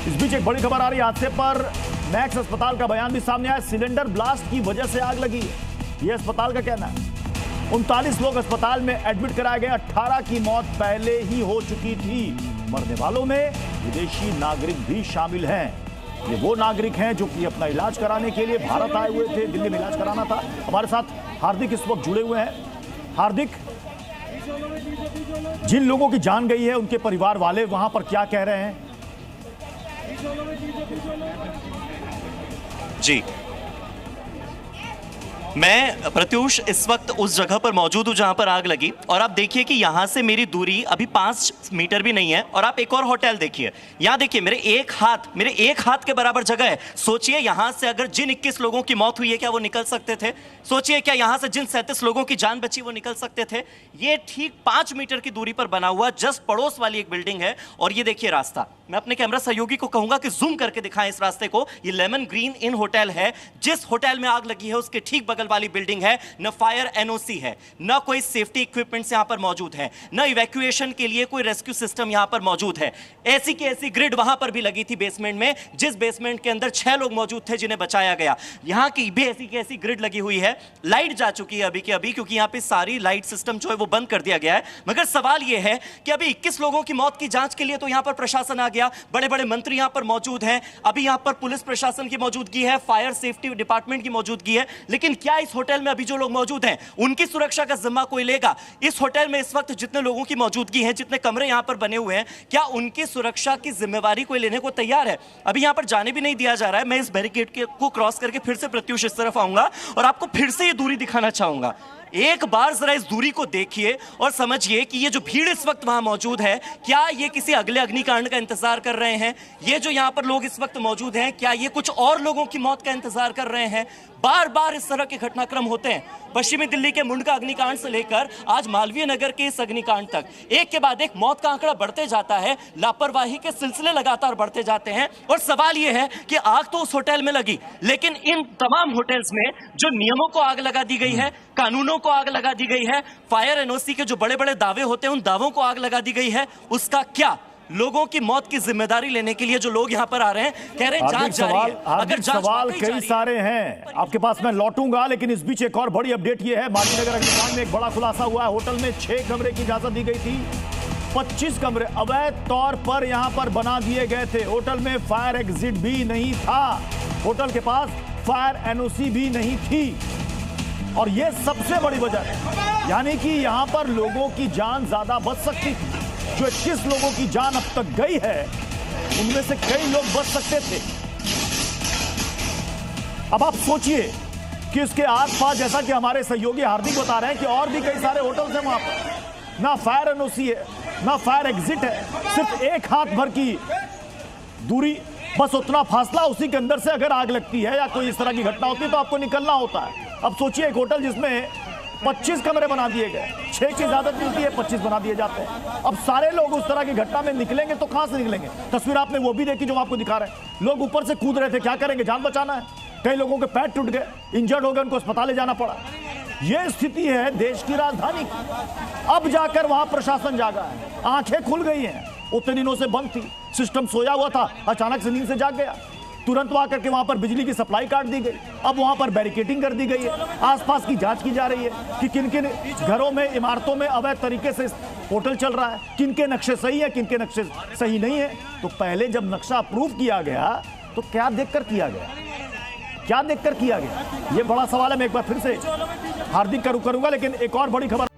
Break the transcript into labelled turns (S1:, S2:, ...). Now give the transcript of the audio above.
S1: इस बीच एक बड़ी खबर आ रही है हादसे पर। मैक्स अस्पताल का बयान भी सामने आया। सिलेंडर ब्लास्ट की वजह से आग लगी है, यह अस्पताल का कहना है। 39 लोग अस्पताल में एडमिट कराए गए। 18 की मौत पहले ही हो चुकी थी। मरने वालों में विदेशी नागरिक भी शामिल हैं। ये वो नागरिक हैं जो कि अपना इलाज कराने के लिए भारत आए हुए थे, दिल्ली में इलाज कराना था। हमारे साथ हार्दिक इस वक्त जुड़े हुए हैं। हार्दिक, जिन लोगों की जान गई है उनके परिवार वाले वहां पर क्या कह रहे हैं?
S2: जी, मैं प्रत्यूष इस वक्त उस जगह पर मौजूद हूं जहां पर आग लगी, और आप देखिए कि यहां से मेरी दूरी अभी 5 मीटर भी नहीं है। और आप एक और होटल देखिए, यहां देखिए मेरे एक हाथ के बराबर जगह है। सोचिए यहां से अगर जिन 21 लोगों की मौत हुई है क्या वो निकल सकते थे? सोचिए क्या यहां से जिन 37 लोगों की जान बची वो निकल सकते थे? ये ठीक 5 मीटर की दूरी पर बना हुआ जस्ट पड़ोस वाली एक बिल्डिंग है। और ये देखिए रास्ता, मैं अपने कैमरा सहयोगी को कहूंगा कि जूम करके दिखाएं इस रास्ते को। ये लेमन ग्रीन इन होटल है। जिस होटल में आग लगी है उसके ठीक बगल वाली बिल्डिंग है। न फायर एनओसी है, न कोई सेफ्टी इक्विपमेंट्स यहां पर मौजूद है, न इवैक्यूएशन के लिए कोई रेस्क्यू सिस्टम यहां पर मौजूद है। ऐसी की ऐसी ग्रिड वहां पर भी लगी थी बेसमेंट में, जिस बेसमेंट के अंदर 6 लोग मौजूद थे जिन्हें बचाया गया। यहां की भी ऐसी की ऐसी ग्रिड लगी हुई है। लाइट जा चुकी है अभी के अभी, क्योंकि यहां पे सारी लाइट सिस्टम जो है वो बंद कर दिया गया है। मगर सवाल यह है कि अभी 21 लोगों की मौत की जांच के लिए तो यहां पर प्रशासन आ गया, बड़े बड़े मंत्री यहां पर मौजूद हैं, अभी यहां पर पुलिस प्रशासन की मौजूदगी है, फायर सेफ्टी डिपार्टमेंट की मौजूदगी है। लेकिन क्या इस होटल में अभी जो लोग मौजूद हैं उनकी सुरक्षा का जिम्मा कोई लेगा? इस होटल में इस वक्त जितने लोगों की मौजूदगी है, जितने कमरे यहां पर बने हुए हैं, क्या उनकी सुरक्षा की जिम्मेवारी कोई लेने को तैयार है? अभी यहां पर जाने भी नहीं दिया जा रहा है। मैं इस बैरिकेड को क्रॉस करके फिर से प्रत्यूष इस तरफ आऊंगा और आपको फिर से ये दूरी दिखाना चाहूंगा। एक बार जरा इस दूरी को देखिए और समझिए कि ये जो भीड़ इस वक्त वहां मौजूद है, क्या ये किसी अगले अग्निकांड का इंतजार कर रहे हैं? ये जो यहां पर लोग इस वक्त मौजूद हैं, क्या ये कुछ और लोगों की मौत का इंतजार कर रहे हैं? बार बार इस तरह के घटनाक्रम होते हैं। पश्चिमी दिल्ली के मुंडका अग्निकांड से लेकर आज मालवीय नगर के इस अग्निकांड तक एक के बाद एक मौत का आंकड़ा बढ़ते जाता है। लापरवाही के सिलसिले लगातार बढ़ते जाते हैं। और सवाल यह है कि आग तो उस होटल में लगी, लेकिन इन तमाम होटल्स में जो नियमों को आग लगा दी गई है, कानूनों को आग लगा दी गई है, फायर एनओसी के जो बड़े बड़े दावे होते हैं उन दावों को आग लगा दी गई है, उसका क्या? लोगों की मौत की जिम्मेदारी लेने के लिए जो लोग यहां पर आ रहे हैं कह रहे हैं जांच जारी है। अगर
S1: सवाल कई सारे हैं आपके पास, मैं लौटूंगा, लेकिन इस बीच एक और बड़ी अपडेट ये है। मालवीय नगर अग्निकांड में एक बड़ा खुलासा हुआ है। होटल में 6 कमरे की इजाजत दी गई थी, 25 कमरे अवैध तौर पर यहां पर बना दिए गए थे। होटल में फायर एग्जिट भी नहीं था, होटल के पास फायर एनओसी भी नहीं थी। और यह सबसे बड़ी वजह है, यानी कि यहां पर लोगों की जान ज्यादा बच सकती थी। जो 21 लोगों की जान अब तक गई है उनमें से कई लोग बच सकते थे। अब आप सोचिए कि इसके आसपास, जैसा कि हमारे सहयोगी हार्दिक बता रहे हैं, कि और भी कई सारे होटल्स हैं वहां पर। ना फायर एनओसी है, ना फायर एग्जिट है, सिर्फ एक हाथ भर की दूरी, बस उतना फासला। उसी के अंदर से अगर आग लगती है या कोई इस तरह की घटना होती है तो आपको निकलना होता है। अब सोचिए एक होटल जिसमें 25 कमरे बना दिए गए, 6 की इजाजत मिलती है, 25 बना दिए जाते हैं। अब सारे लोग उस तरह की घटना में निकलेंगे तो कहां से निकलेंगे? तस्वीर आपने वो भी देखी जो आपको दिखा रहे हैं। लोग ऊपर से कूद रहे थे, क्या करेंगे? जान बचाना है। कई लोगों के पैर टूट गए, इंजर्ड हो गए, उनको अस्पताल ले जाना पड़ा। यह स्थिति है देश की राजधानी की। अब जाकर वहां प्रशासन जागा है, आंखें खुल गई हैं। उतने दिनों से बंद थी, सिस्टम सोया हुआ था, अचानक से नींद से जाग गया। तुरंत वहां करके वहां पर बिजली की सप्लाई काट दी गई। अब वहां पर बैरिकेडिंग कर दी गई है। आसपास की जांच की जा रही है कि किन किन घरों में, इमारतों में अवैध तरीके से होटल चल रहा है, किन के नक्शे सही है, किन के नक्शे सही नहीं है। तो पहले जब नक्शा अप्रूव किया गया तो क्या देखकर किया गया, क्या देखकर किया गया, ये बड़ा सवाल है। मैं एक बार फिर से हार्दिक करूंगा, लेकिन एक और बड़ी खबर